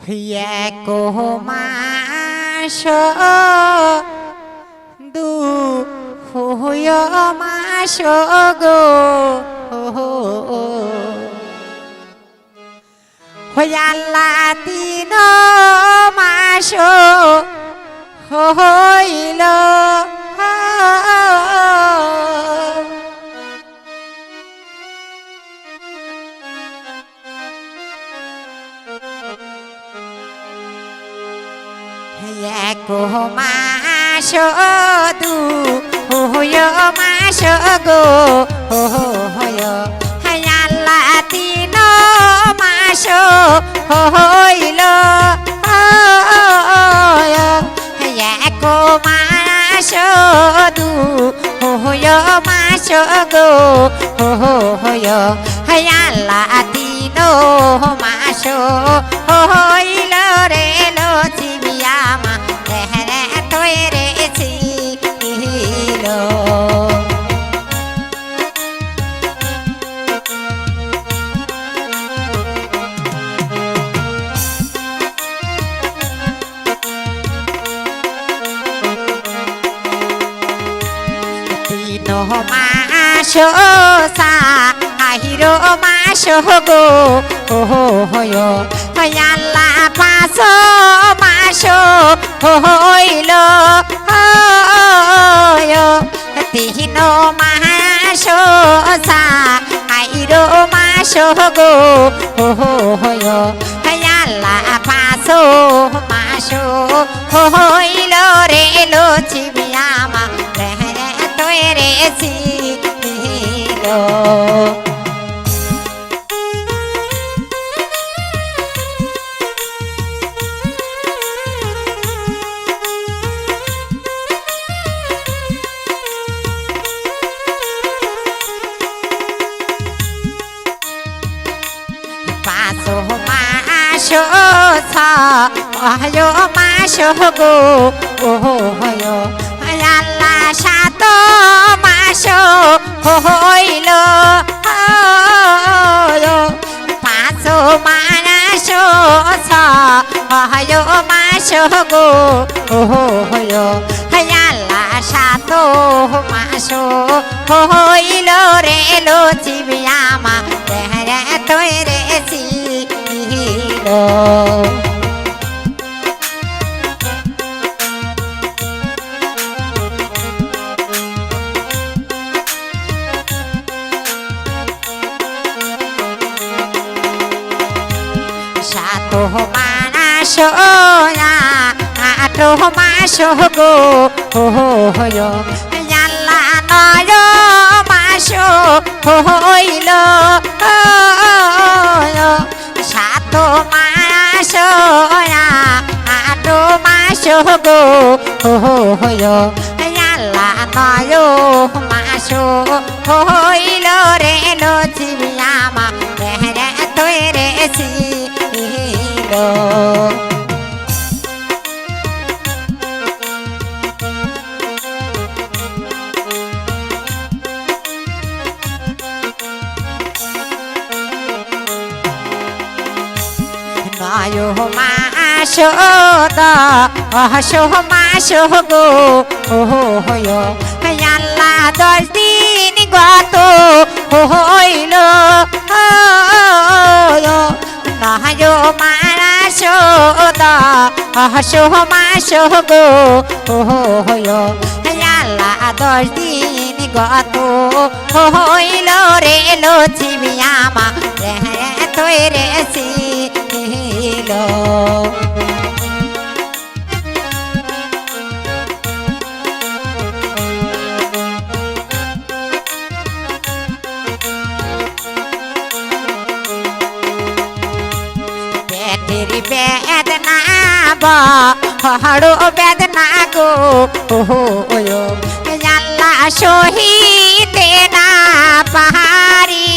এক মাস দু মাস গো আল্লাহ 3 মাস হইল এক মাস দু মাস গো আল্লাহ 3 মাস হইল এক মাস দু মাস গো আল্লাহ 3 মাস হইল রে লক্ষ্মী আমা রে তৈরে ছিল মাস আহির মাস গো আল্লাহ 5 মাস হইল 3 মাস আহির মাস গো আল্লাহ 5 মাস হইল রে লক্ষ্মী আমা তৈরে ছিল মাস মাস গো আল্লাহ 7 মাস হইল 5 মাস 6 মাস গো আল্লাহ 7 মাস হইল রে লক্ষ্মী আমা রে তৈরে ছিল মাস 8 মাস গো আল্লাহ 9 মাস হইল 7 মাস 8 মাস গো আল্লাহ 9 মাস হইল রে লক্ষ্মী আমা রে তৈরে ছিল মাস 10 মাস গো আল্লাহ 10 দিন গত হইল 9 মাস 10 মাস গো আল্লাহ 10 দিন গত হইল রে লক্ষ্মী আমা রে তৈরে ছিল পেটের বেদনা বড় বেদনা গো আল্লাহ সহিতে না পাহাড়ি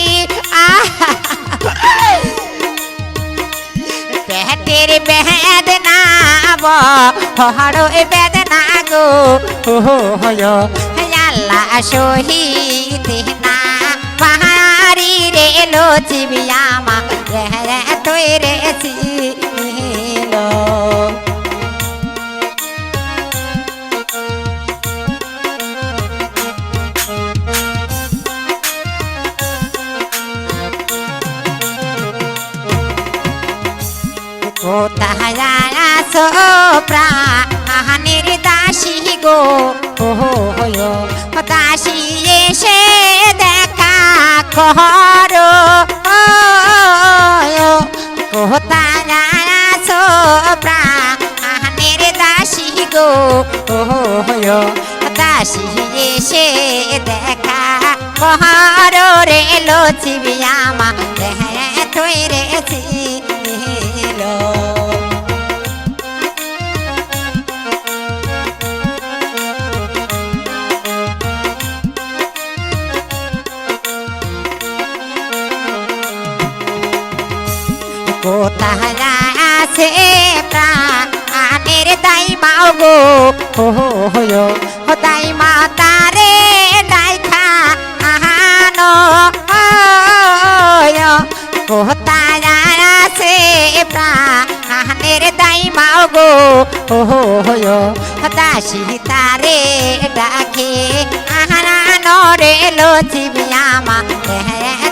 পেটের বেদনা বড় বেদনা গো আল্লাহ সহিতে না পাহাড়ি রে লক্ষ্মী আমা রে তৈরে ছিল কোথায় আছো প্রাণের দাসী গো দাসী এসে দেখা করো কোথায় আছো প্রাণের দাসী গো দাসী এসে দেখা করো রে লক্ষ্মী আমা তৈরেছি কোথায় আছে প্রাণের দাই মাও গো দাই মা তারে ডাইখা আহানো কোথায় আছে প্রাণের দাই মাও গো দাসী তারে ডাকে আহানো রে লক্ষ্মী আমা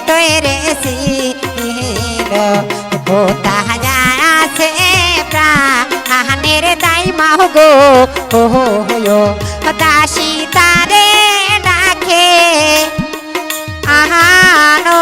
তৈরেছি কোথায় আছে প্রাণের দাই মাও গো দাসী তারে ডাকে আহানো